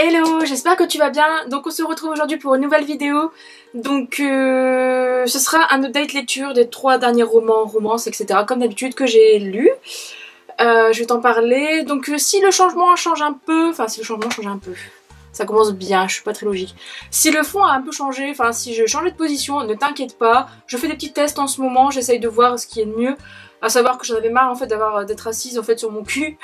Hello, j'espère que tu vas bien. Donc on se retrouve aujourd'hui pour une nouvelle vidéo. Donc ce sera un update lecture des 3 derniers romans, romances, etc. comme d'habitude que j'ai lus. Je vais t'en parler. Donc si le changement change un peu, ça commence bien, je suis pas très logique. Si le fond a un peu changé, enfin si je changeais de position, ne t'inquiète pas. Je fais des petits tests en ce moment, j'essaye de voir ce qui est le mieux. À savoir que j'en avais marre en fait d'être assise en fait sur mon cul.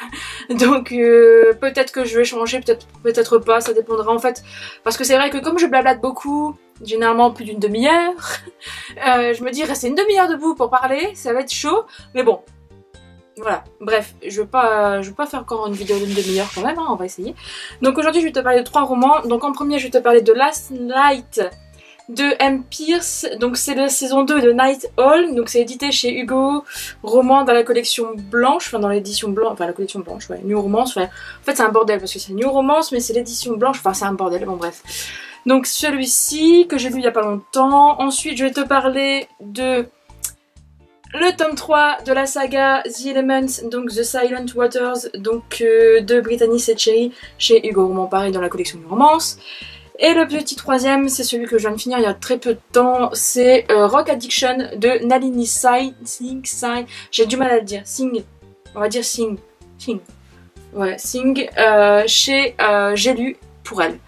Donc peut-être que je vais changer, peut-être pas, ça dépendra en fait. Parce que c'est vrai que comme je blablate beaucoup, généralement plus d'une demi-heure, je me dis rester une demi-heure debout pour parler, ça va être chaud. Mais bon, voilà, bref, je veux pas faire encore une vidéo d'une demi-heure quand même, hein, on va essayer. Donc aujourd'hui je vais te parler de 3 romans. Donc en premier je vais te parler de Last Night de M. Pierce, donc c'est la saison 2 de Night Hall, donc c'est édité chez Hugo, roman dans la collection blanche, enfin dans l'édition blanche, enfin la collection blanche, ouais, New Romance, ouais. En fait c'est un bordel parce que c'est New Romance mais c'est l'édition blanche, enfin c'est un bordel, bon bref. Donc celui-ci que j'ai lu il y a pas longtemps. Ensuite je vais te parler de le tome 3 de la saga The Elements, donc The Silent Waters, donc de Brittany Setcheri chez Hugo Roman, pareil dans la collection New Romance. Et le petit troisième, c'est celui que je viens de finir il y a très peu de temps, c'est Rock Addiction de Nalini Singh, j'ai du mal à le dire, Singh, on va dire Singh, ouais, Singh, chez J'ai lu pour elle.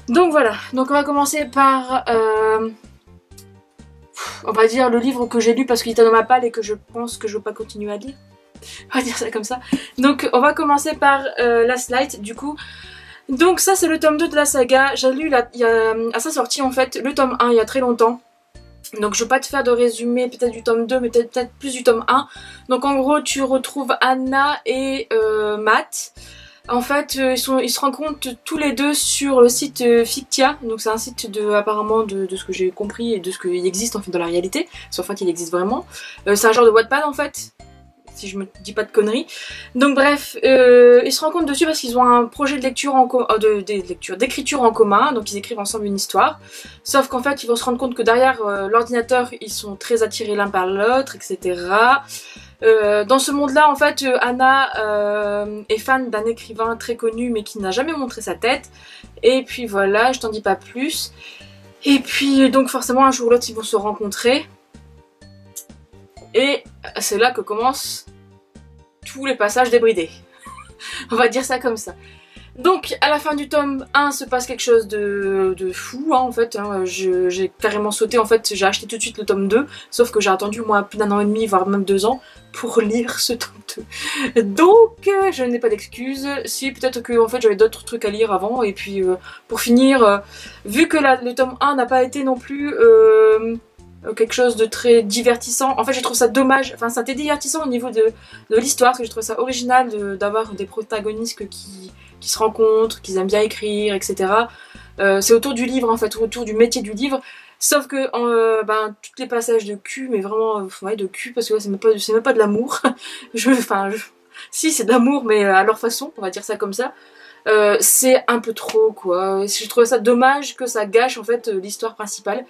Donc voilà, donc on va commencer par, on va dire le livre que j'ai lu parce qu'il était dans ma palle et que je pense que je ne veux pas continuer à lire, on va dire ça comme ça. Donc on va commencer par Last Light du coup. Donc ça c'est le tome 2 de la saga, j'ai lu à sa sortie en fait le tome 1 il y a très longtemps. Donc je vais pas te faire de résumé peut-être du tome 2 mais peut-être plus du tome 1. Donc en gros tu retrouves Anna et Matt. En fait ils se rencontrent tous les deux sur le site Fictia. Donc c'est un site apparemment de ce que j'ai compris et de ce qu'il existe en fait dans la réalité. Sauf en fait il existe vraiment. C'est un genre de Wattpad en fait, si je me dis pas de conneries. Donc bref, ils se rencontrent dessus parce qu'ils ont un projet de lecture d'écriture en commun, donc ils écrivent ensemble une histoire. Sauf qu'en fait, ils vont se rendre compte que derrière l'ordinateur, ils sont très attirés l'un par l'autre, etc. Dans ce monde-là, en fait, Anna est fan d'un écrivain très connu, mais qui n'a jamais montré sa tête. Et puis voilà, je t'en dis pas plus. Et puis donc forcément, un jour ou l'autre, ils vont se rencontrer. Et c'est là que commencent tous les passages débridés. On va dire ça comme ça. Donc à la fin du tome 1 se passe quelque chose de fou hein, en fait. Hein. J'ai carrément sauté en fait, j'ai acheté tout de suite le tome 2. Sauf que j'ai attendu moi plus d'1 an et demi, voire même 2 ans pour lire ce tome 2. Donc je n'ai pas d'excuses. Si peut-être que en fait j'avais d'autres trucs à lire avant. Et puis pour finir, vu que le tome 1 n'a pas été non plus... quelque chose de très divertissant. En fait, je trouve ça dommage. Enfin, c'était divertissant au niveau de l'histoire, parce que je trouve ça original d'avoir des protagonistes qui se rencontrent, qui aiment bien écrire, etc. C'est autour du livre, en fait, autour du métier du livre. Sauf que, tous les passages de cul, mais vraiment, ouais, de cul, parce que ouais, c'est même pas de l'amour. Si, c'est de l'amour, mais à leur façon, on va dire ça comme ça. C'est un peu trop, quoi. Je trouve ça dommage que ça gâche, en fait, l'histoire principale.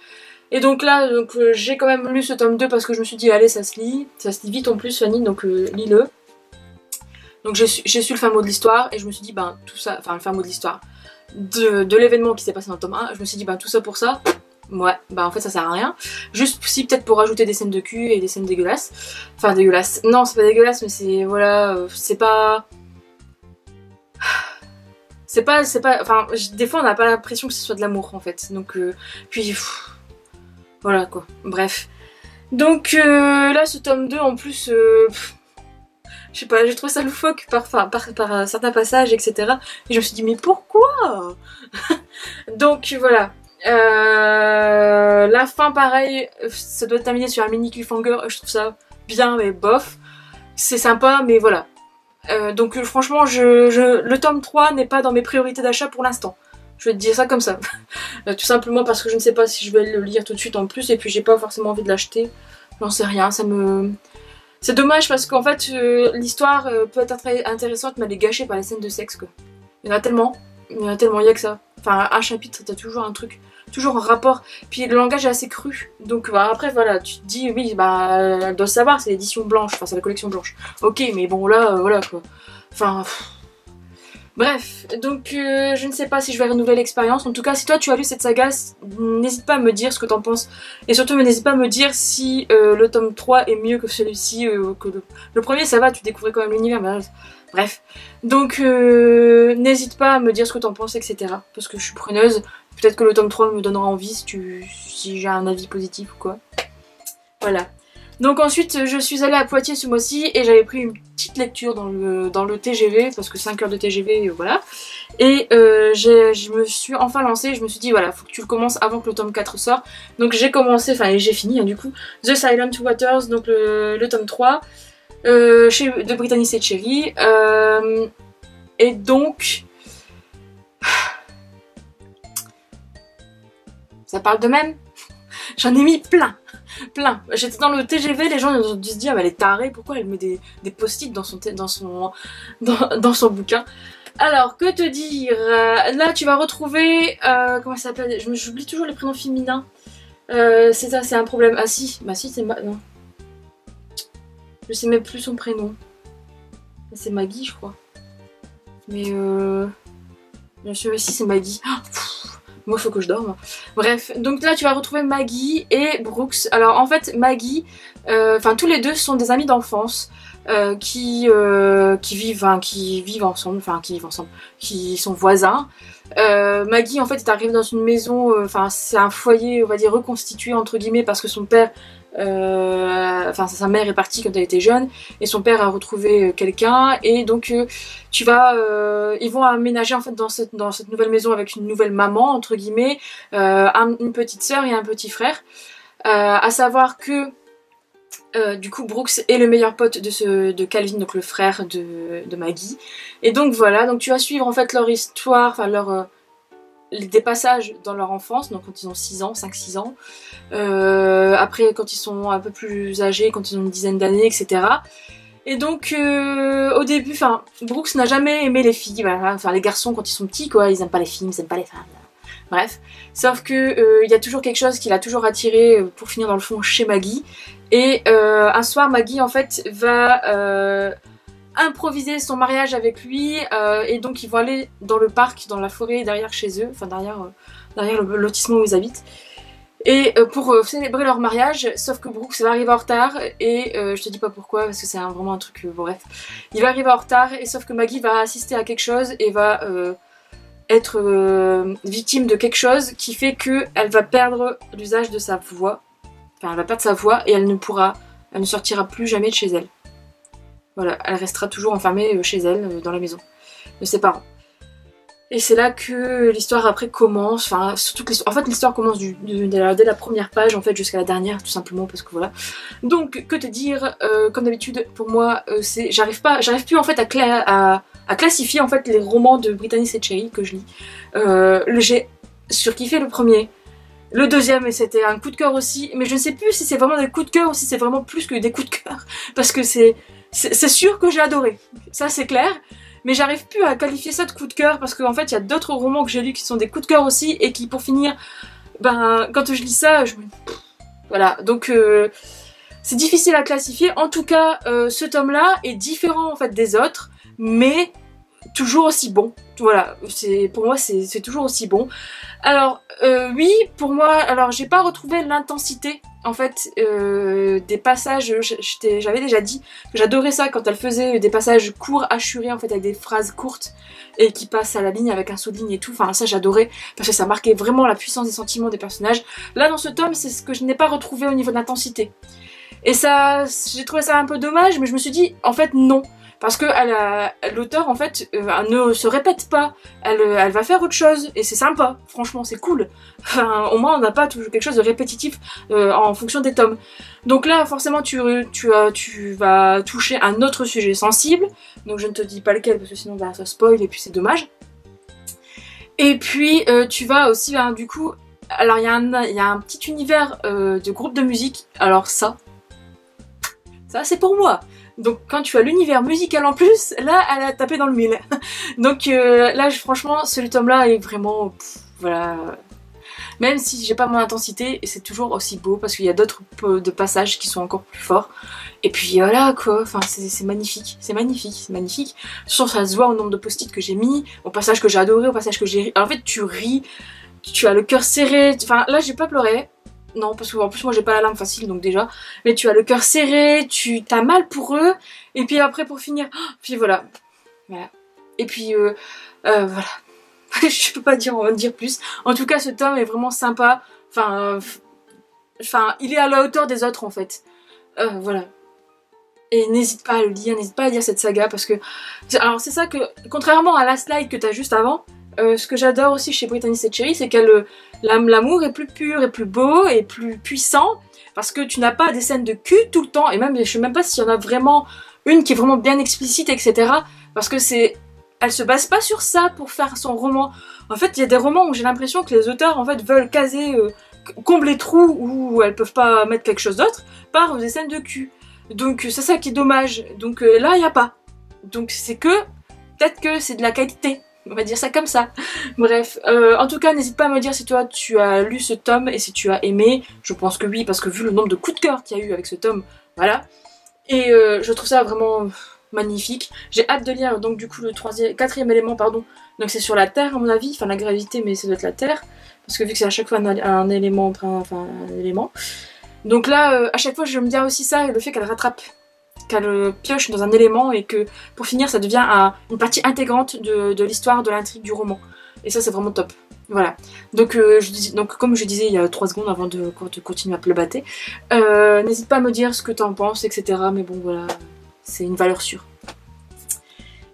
Et donc là, j'ai quand même lu ce tome 2 parce que je me suis dit allez ça se lit vite en plus Fanny, donc lis-le. Donc j'ai su le fin mot de l'histoire et je me suis dit tout ça, enfin le fin mot de l'histoire de l'événement qui s'est passé dans le tome 1, je me suis dit tout ça pour ça, ouais, en fait ça sert à rien. Juste si peut-être pour rajouter des scènes de cul et des scènes dégueulasses. Enfin dégueulasses, non c'est pas dégueulasse mais c'est, voilà, c'est pas... Enfin des fois on n'a pas l'impression que ce soit de l'amour en fait, donc puis... Voilà quoi, bref. Donc là ce tome 2 en plus, je sais pas, j'ai trouvé ça loufoque par certains passages etc. Et je me suis dit mais pourquoi? Donc voilà. La fin pareil, ça doit terminer sur un mini cliffhanger, je trouve ça bien mais bof. C'est sympa mais voilà. Donc franchement le tome 3 n'est pas dans mes priorités d'achat pour l'instant. Je vais te dire ça comme ça. Tout simplement parce que je ne sais pas si je vais le lire tout de suite en plus et puis j'ai pas forcément envie de l'acheter. J'en sais rien, ça me... C'est dommage parce qu'en fait l'histoire peut être très intéressante mais elle est gâchée par les scènes de sexe quoi. Il y en a tellement, il y a que ça. Enfin un chapitre t'as toujours un truc, toujours un rapport. Puis le langage est assez cru. Donc après voilà, tu te dis oui elle doit savoir, c'est l'édition blanche, enfin c'est la collection blanche. Ok mais bon là voilà quoi. Enfin... Bref, donc je ne sais pas si je vais renouveler l'expérience. En tout cas, si toi tu as lu cette saga, n'hésite pas à me dire ce que t'en penses. Et surtout, n'hésite pas à me dire si le tome 3 est mieux que celui-ci. Que le premier, ça va, tu découvrais quand même l'univers. Bref, donc n'hésite pas à me dire ce que t'en penses, etc. Parce que je suis preneuse. Peut-être que le tome 3 me donnera envie si j'ai un avis positif ou quoi. Voilà. Donc ensuite, je suis allée à Poitiers ce mois-ci et j'avais pris une petite lecture dans le TGV, parce que 5 heures de TGV, voilà. Et je me suis enfin lancée, je me suis dit, voilà, faut que tu le commences avant que le tome 4 sorte. Donc j'ai commencé, enfin j'ai fini, hein, du coup, The Silent Waters, donc le tome 3, de Brittany Setcheri. Et donc... Ça parle de même. J'en ai mis plein. J'étais dans le TGV, les gens ont dû se dire, elle est tarée, pourquoi elle met des post-it dans son bouquin. Alors, que te dire, là tu vas retrouver, comment ça s'appelle, j'oublie toujours les prénoms féminins. C'est ça, c'est un problème. Ah si, bah si, c'est non. Je sais même plus son prénom. C'est Maggie, je crois. Mais bien sûr, si c'est Maggie. Moi, il faut que je dorme. Bref, donc là, tu vas retrouver Maggie et Brooks. Alors, en fait, Maggie, enfin, tous les deux sont des amis d'enfance qui vivent ensemble, qui sont voisins. Maggie, en fait, est arrivée dans une maison, enfin, c'est un foyer, on va dire, reconstitué, entre guillemets, parce que son père... sa mère est partie quand elle était jeune et son père a retrouvé quelqu'un et donc ils vont aménager en fait dans cette nouvelle maison avec une nouvelle maman entre guillemets, une petite sœur et un petit frère, à savoir que du coup Brooks est le meilleur pote de Calvin, donc le frère de Maggie, et donc voilà, donc tu vas suivre en fait leur histoire, enfin des passages dans leur enfance, donc quand ils ont 6 ans, 5-6 ans, après quand ils sont un peu plus âgés, quand ils ont une dizaine d'années, etc. Et donc au début, enfin, Brooks n'a jamais aimé les filles, voilà, enfin les garçons quand ils sont petits, quoi, ils aiment pas les filles, ils aiment pas les femmes, bref. Sauf que il y a toujours quelque chose qui l'a toujours attiré, pour finir dans le fond, chez Maggie. Et un soir, Maggie en fait va... improviser son mariage avec lui, et donc ils vont aller dans le parc, dans la forêt derrière chez eux, enfin derrière le lotissement où ils habitent, et pour célébrer leur mariage, sauf que Brooks va arriver en retard, et je te dis pas pourquoi parce que c'est vraiment un truc, bref, il va arriver en retard, et sauf que Maggie va assister à quelque chose et va être victime de quelque chose qui fait qu'elle va perdre l'usage de sa voix, enfin elle va perdre sa voix et elle ne sortira plus jamais de chez elle. Voilà, elle restera toujours enfermée chez elle, dans la maison de ses parents. Et c'est là que l'histoire après commence, enfin surtout que en fait l'histoire commence dès la première page en fait jusqu'à la dernière, tout simplement, parce que voilà. Donc que te dire, comme d'habitude pour moi, j'arrive plus en fait à classifier en fait les romans de Brittany Setcheri que je lis. J'ai surkiffé le premier. Le deuxième, c'était un coup de cœur aussi, mais je ne sais plus si c'est vraiment des coups de cœur ou si c'est vraiment plus que des coups de cœur, parce que c'est sûr que j'ai adoré, ça c'est clair, mais j'arrive plus à qualifier ça de coup de cœur, parce qu'en fait il y a d'autres romans que j'ai lus qui sont des coups de cœur aussi, et qui pour finir, ben quand je lis ça, voilà, donc c'est difficile à classifier. En tout cas, ce tome-là est différent en fait des autres, mais toujours aussi bon. Voilà, pour moi c'est toujours aussi bon. Alors oui, pour moi, alors j'ai pas retrouvé l'intensité en fait des passages. J'avais déjà dit que j'adorais ça quand elle faisait des passages courts, hachurés en fait, avec des phrases courtes et qui passent à la ligne avec un souligne et tout. Enfin ça j'adorais parce que ça marquait vraiment la puissance des sentiments des personnages. Là dans ce tome, c'est ce que je n'ai pas retrouvé au niveau de l'intensité. Et ça, j'ai trouvé ça un peu dommage, mais je me suis dit en fait non. Parce que l'auteur en fait ne se répète pas, elle va faire autre chose et c'est sympa, franchement c'est cool. Enfin, au moins on n'a pas toujours quelque chose de répétitif en fonction des tomes. Donc là forcément tu vas toucher un autre sujet sensible, donc je ne te dis pas lequel parce que sinon bah, ça spoil et puis c'est dommage. Et puis tu vas aussi du coup, alors il y a un petit univers de groupe de musique, alors ça c'est pour moi. Donc quand tu as l'univers musical en plus, là elle a tapé dans le mille. Donc là franchement ce tome là est vraiment voilà. même si j'ai pas mon intensité, c'est toujours aussi beau parce qu'il y a d'autres de passages qui sont encore plus forts. Et puis voilà quoi, enfin c'est magnifique, c'est magnifique, c'est magnifique. Je trouve ça se voit au nombre de post-it que j'ai mis, au passage que j'ai adoré, au passage que j'ai ri. Alors, en fait tu ris, tu as le cœur serré, enfin là j'ai pas pleuré. Non, parce que en plus moi j'ai pas la larme facile donc déjà. Mais tu as le cœur serré, tu t'as mal pour eux. Et puis après pour finir, puis voilà. Voilà. Et puis voilà. Je peux pas en dire plus. En tout cas ce tome est vraiment sympa. Enfin, il est à la hauteur des autres en fait. Voilà. Et n'hésite pas à le lire, n'hésite pas à lire cette saga parce que... Alors c'est ça que, contrairement à Last Light que t'as juste avant, ce que j'adore aussi chez Brittany et Cherry, c'est que l'amour est plus pur et plus beau et plus puissant parce que tu n'as pas des scènes de cul tout le temps et même, je sais même pas s'il y en a vraiment une qui est vraiment bien explicite, etc. Parce que elle se base pas sur ça pour faire son roman. En fait, il y a des romans où j'ai l'impression que les auteurs en fait veulent caser, combler trous où elles peuvent pas mettre quelque chose d'autre par des scènes de cul. Donc c'est ça qui est dommage. Donc là, il n'y a pas. Donc c'est que, peut-être que c'est de la qualité. On va dire ça comme ça. Bref, en tout cas, n'hésite pas à me dire si toi tu as lu ce tome et si tu as aimé. Je pense que oui, parce que vu le nombre de coups de cœur qu'il y a eu avec ce tome, voilà. Et je trouve ça vraiment magnifique. J'ai hâte de lire donc du coup le quatrième élément, pardon. Donc c'est sur la Terre à mon avis, enfin la gravité, mais ça doit être la Terre. Parce que vu que c'est à chaque fois un élément, enfin un élément. Donc là, à chaque fois, j'aime bien aussi ça, le fait qu'elle rattrape, qu'elle pioche dans un élément et que pour finir, ça devient une partie intégrante de l'histoire, de l'intrigue du roman. Et ça, c'est vraiment top. Voilà. Donc, comme je disais il y a 3 secondes avant de continuer à pleubater, n'hésite pas à me dire ce que t'en penses, etc. Mais bon, voilà, c'est une valeur sûre.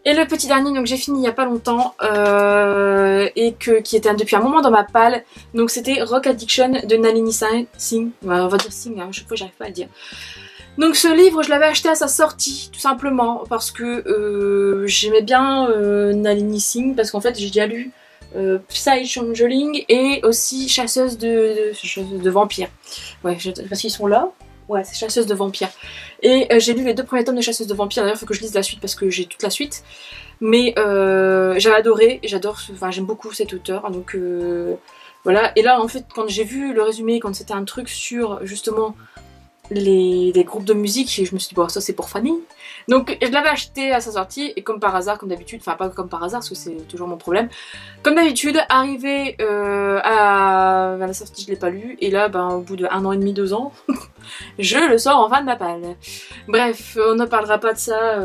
Et le petit dernier, donc j'ai fini il y a pas longtemps et qui était depuis un moment dans ma palle. Donc c'était Rock Addiction de Nalini Singh. On va dire Singh, hein, à chaque fois j'arrive pas à le dire. Donc ce livre, je l'avais acheté à sa sortie, tout simplement, parce que j'aimais bien Nalini Singh, parce qu'en fait j'ai déjà lu Psy Changeling et aussi Chasseuse de vampires. Ouais, parce qu'ils sont là. Ouais, c'est Chasseuse de vampires. Et j'ai lu les 2 premiers tomes de Chasseuse de vampires. D'ailleurs, il faut que je lise la suite parce que j'ai toute la suite. Mais j'ai adoré, j'aime beaucoup cet auteur. Donc voilà. Et là, en fait, quand j'ai vu le résumé, quand c'était un truc sur justement les groupes de musique, je me suis dit, bon, ça c'est pour Fanny. Donc je l'avais acheté à sa sortie et comme par hasard, comme d'habitude, enfin pas comme par hasard parce que c'est toujours mon problème, comme d'habitude, arrivé à la sortie, je l'ai pas lu et là, ben, au bout de 1 an et demi, 2 ans, je le sors en fin de ma palle. Bref, on ne parlera pas de ça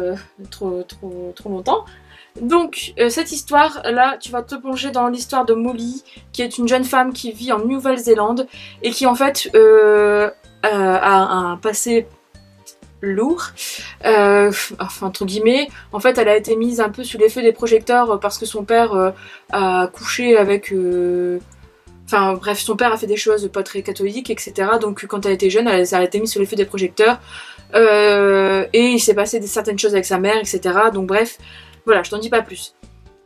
trop longtemps. Donc cette histoire là, tu vas te plonger dans l'histoire de Molly, qui est une jeune femme qui vit en Nouvelle-Zélande et qui en fait a un passé lourd, enfin entre guillemets. En fait elle a été mise un peu sous les feux des projecteurs parce que son père a couché avec... Enfin bref, son père a fait des choses pas très catholiques, etc. Donc quand elle était jeune, elle a été mise sous les feux des projecteurs et il s'est passé certaines choses avec sa mère, etc. Donc bref, voilà, je t'en dis pas plus.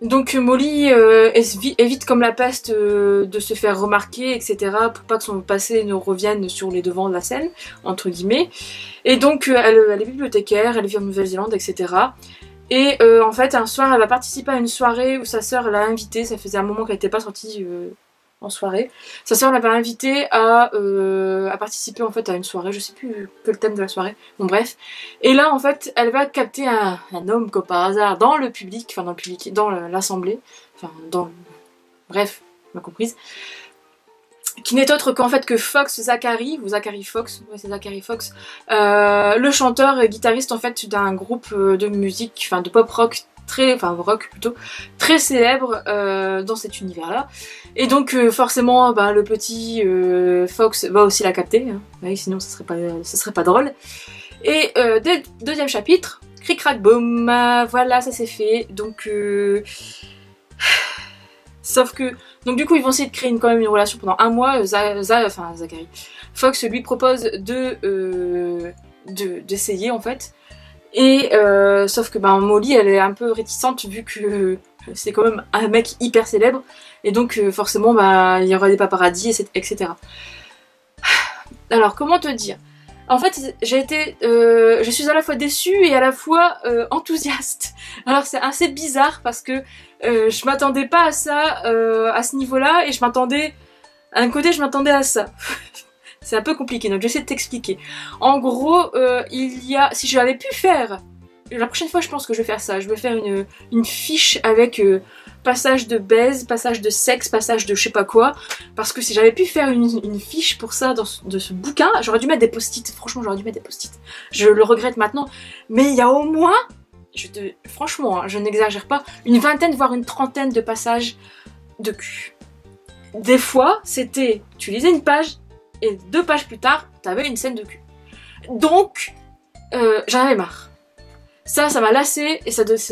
Donc Molly évite comme la peste de se faire remarquer, etc. pour pas que son passé ne revienne sur les devants de la scène, entre guillemets. Et donc elle est bibliothécaire, elle vit en Nouvelle-Zélande, etc. Et en fait un soir elle va participer à une soirée où sa sœur l'a invitée, ça faisait un moment qu'elle n'était pas sortie en soirée. Sa sœur l'avait invitée à participer en fait à une soirée, je sais plus quel thème de la soirée, bon bref. Et là en fait elle va capter un homme comme par hasard dans le public, enfin dans l'assemblée, enfin bref, m'a comprise, qui n'est autre qu'en fait que Fox Zachary, ou Zachary Fox, ouais c'est Zachary Fox, le chanteur et guitariste en fait d'un groupe de musique, enfin de pop rock, rock plutôt, très célèbre dans cet univers là. Et donc forcément bah, le petit Fox va aussi la capter, hein. Oui, sinon ce serait pas drôle. Et deuxième chapitre, cric crac boum, voilà ça c'est fait. Donc sauf que donc du coup ils vont essayer de créer quand même une relation pendant 1 mois. Zachary Fox lui propose d'essayer en fait. Et sauf que ben, Molly elle est un peu réticente vu que c'est quand même un mec hyper célèbre et donc forcément ben, il y aura des paparazzis etc. Alors comment te dire, en fait je suis à la fois déçue et à la fois enthousiaste. Alors c'est assez bizarre parce que je m'attendais pas à ça à ce niveau là et je m'attendais D'un côté, je m'attendais à ça. C'est un peu compliqué, donc j'essaie de t'expliquer. En gros, il y a... Si j'avais pu faire... La prochaine fois, je pense que je vais faire ça. Je vais faire une fiche avec passage de baise, passage de sexe, passage de je sais pas quoi. Parce que si j'avais pu faire une fiche pour ça de ce bouquin, j'aurais dû mettre des post-it. Franchement, j'aurais dû mettre des post-it. Je le regrette maintenant. Mais il y a au moins, franchement, hein, je n'exagère pas, une vingtaine, voire une trentaine de passages de cul. Des fois, c'était... Tu lisais une page, et 2 pages plus tard, t'avais une scène de cul. Donc, j'en avais marre. Ça m'a lassé et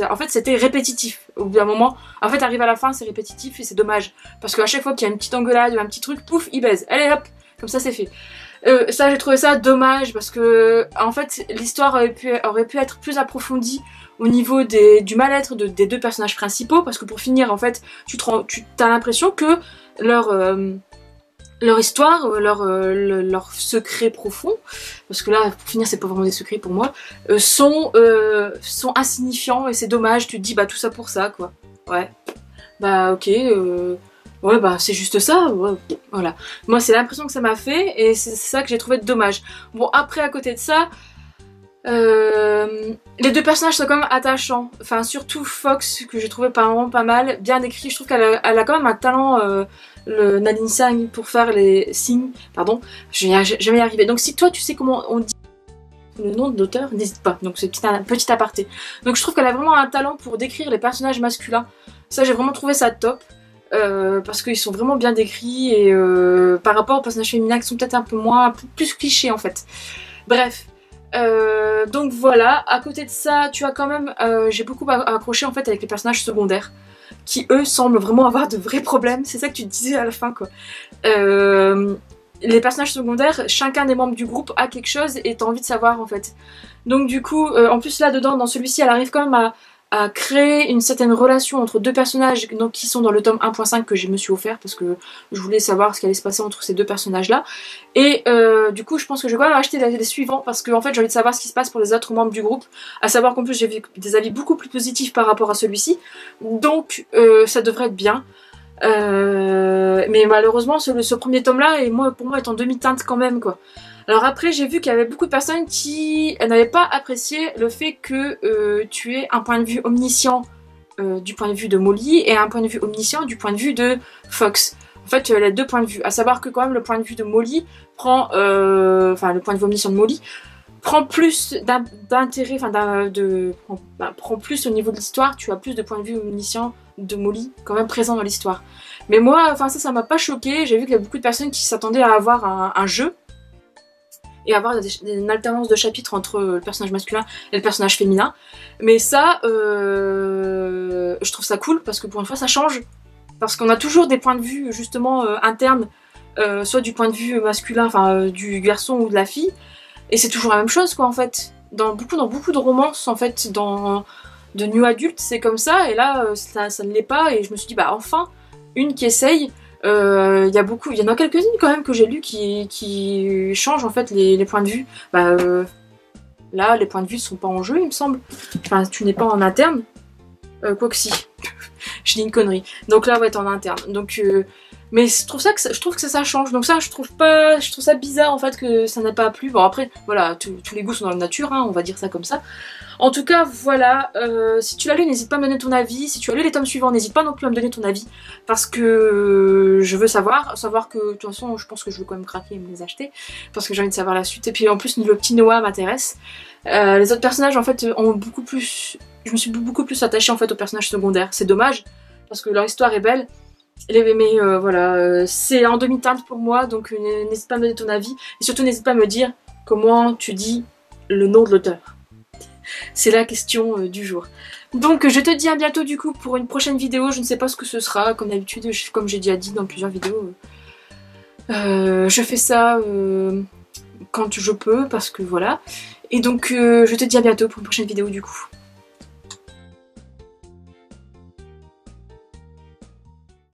en fait c'était répétitif. Au bout d'un moment, en fait arrive à la fin c'est répétitif et c'est dommage. Parce qu'à chaque fois qu'il y a une petite engueulade ou un petit truc, pouf, il baise. Allez hop, comme ça c'est fait. Ça j'ai trouvé ça dommage parce que en fait l'histoire aurait pu être plus approfondie au niveau du mal-être des 2 personnages principaux. Parce que pour finir en fait, tu as l'impression que leur histoire, leur secret profond, parce que là, pour finir, c'est pas vraiment des secrets pour moi, sont insignifiants et c'est dommage, tu te dis, bah tout ça pour ça, quoi. Ouais, bah ok, ouais, bah c'est juste ça, ouais, voilà. Moi, c'est l'impression que ça m'a fait et c'est ça que j'ai trouvé dommage. Bon, après, à côté de ça, les 2 personnages sont quand même attachants, enfin surtout Fox, que j'ai trouvé vraiment pas mal, bien écrit, je trouve qu'elle a quand même un talent... le Nadine Sang pour faire les signes, pardon, je vais y arriver. Donc si toi tu sais comment on dit le nom de l'auteur, n'hésite pas, donc c'est un petit aparté. Donc je trouve qu'elle a vraiment un talent pour décrire les personnages masculins, ça j'ai vraiment trouvé ça top, parce qu'ils sont vraiment bien décrits et par rapport aux personnages féminins qui sont peut-être un peu plus clichés en fait. Bref. Donc voilà, à côté de ça, tu as quand même, j'ai beaucoup accroché en fait avec les personnages secondaires, qui eux semblent vraiment avoir de vrais problèmes, c'est ça que tu disais à la fin quoi. Les personnages secondaires, chacun des membres du groupe a quelque chose et t'as envie de savoir en fait. Donc du coup, en plus là dedans, dans celui-ci, elle arrive quand même à créer une certaine relation entre 2 personnages donc, qui sont dans le tome 1.5 que je me suis offert parce que je voulais savoir ce qui allait se passer entre ces 2 personnages là. Et du coup je pense que je vais quand même acheter les suivants parce que en fait j'ai envie de savoir ce qui se passe pour les autres membres du groupe. À savoir qu'en plus j'ai vu des avis beaucoup plus positifs par rapport à celui-ci. Donc ça devrait être bien. Mais malheureusement ce premier tome là pour moi est en demi-teinte quand même quoi. Alors après j'ai vu qu'il y avait beaucoup de personnes qui n'avaient pas apprécié le fait que tu aies un point de vue omniscient du point de vue de Molly et un point de vue omniscient du point de vue de Fox. En fait les 2 points de vue, à savoir que quand même le point de vue de Molly prend, enfin le point de vue omniscient de Molly prend plus d'intérêt, enfin prend plus au niveau de l'histoire, tu as plus de points de vue omniscients de Molly quand même présent dans l'histoire. Mais moi, enfin ça m'a pas choqué, j'ai vu qu'il y a beaucoup de personnes qui s'attendaient à avoir un jeu et avoir une alternance de chapitres entre le personnage masculin et le personnage féminin. Mais ça, je trouve ça cool parce que pour une fois ça change. Parce qu'on a toujours des points de vue justement internes, soit du point de vue masculin, enfin du garçon ou de la fille. Et c'est toujours la même chose quoi en fait. Dans beaucoup de romances en fait, de new adultes c'est comme ça. Et là ça ne l'est pas et je me suis dit bah enfin une qui essaye. Il y en a quelques-unes quand même que j'ai lues qui changent en fait les points de vue. Bah, là, les points de vue ne sont pas en jeu, il me semble. Enfin, tu n'es pas en interne. Quoique si. Je dis une connerie. Donc là, ouais, t'es en interne. Donc, mais je trouve que ça change. Donc ça, je trouve ça bizarre en fait que ça n'a pas plu. Bon après, voilà, tous les goûts sont dans la nature, hein, on va dire ça comme ça. En tout cas, voilà, si tu l'as lu, n'hésite pas à me donner ton avis. Si tu as lu les tomes suivants, n'hésite pas non plus à me donner ton avis. Parce que je veux savoir que de toute façon, je pense que je vais quand même craquer et me les acheter. Parce que j'ai envie de savoir la suite. Et puis en plus, le petit Noah m'intéresse. Les autres personnages, en fait, ont beaucoup plus... Je me suis beaucoup plus attachée en fait aux personnages secondaires. C'est dommage, parce que leur histoire est belle. Mais voilà, c'est en demi-teinte pour moi, donc n'hésite pas à me donner ton avis. Et surtout, n'hésite pas à me dire comment tu dis le nom de l'auteur. C'est la question du jour. Donc je te dis à bientôt du coup pour une prochaine vidéo. Je ne sais pas ce que ce sera, comme d'habitude, comme j'ai déjà dit dans plusieurs vidéos. Je fais ça quand je peux, parce que voilà. Et donc je te dis à bientôt pour une prochaine vidéo du coup.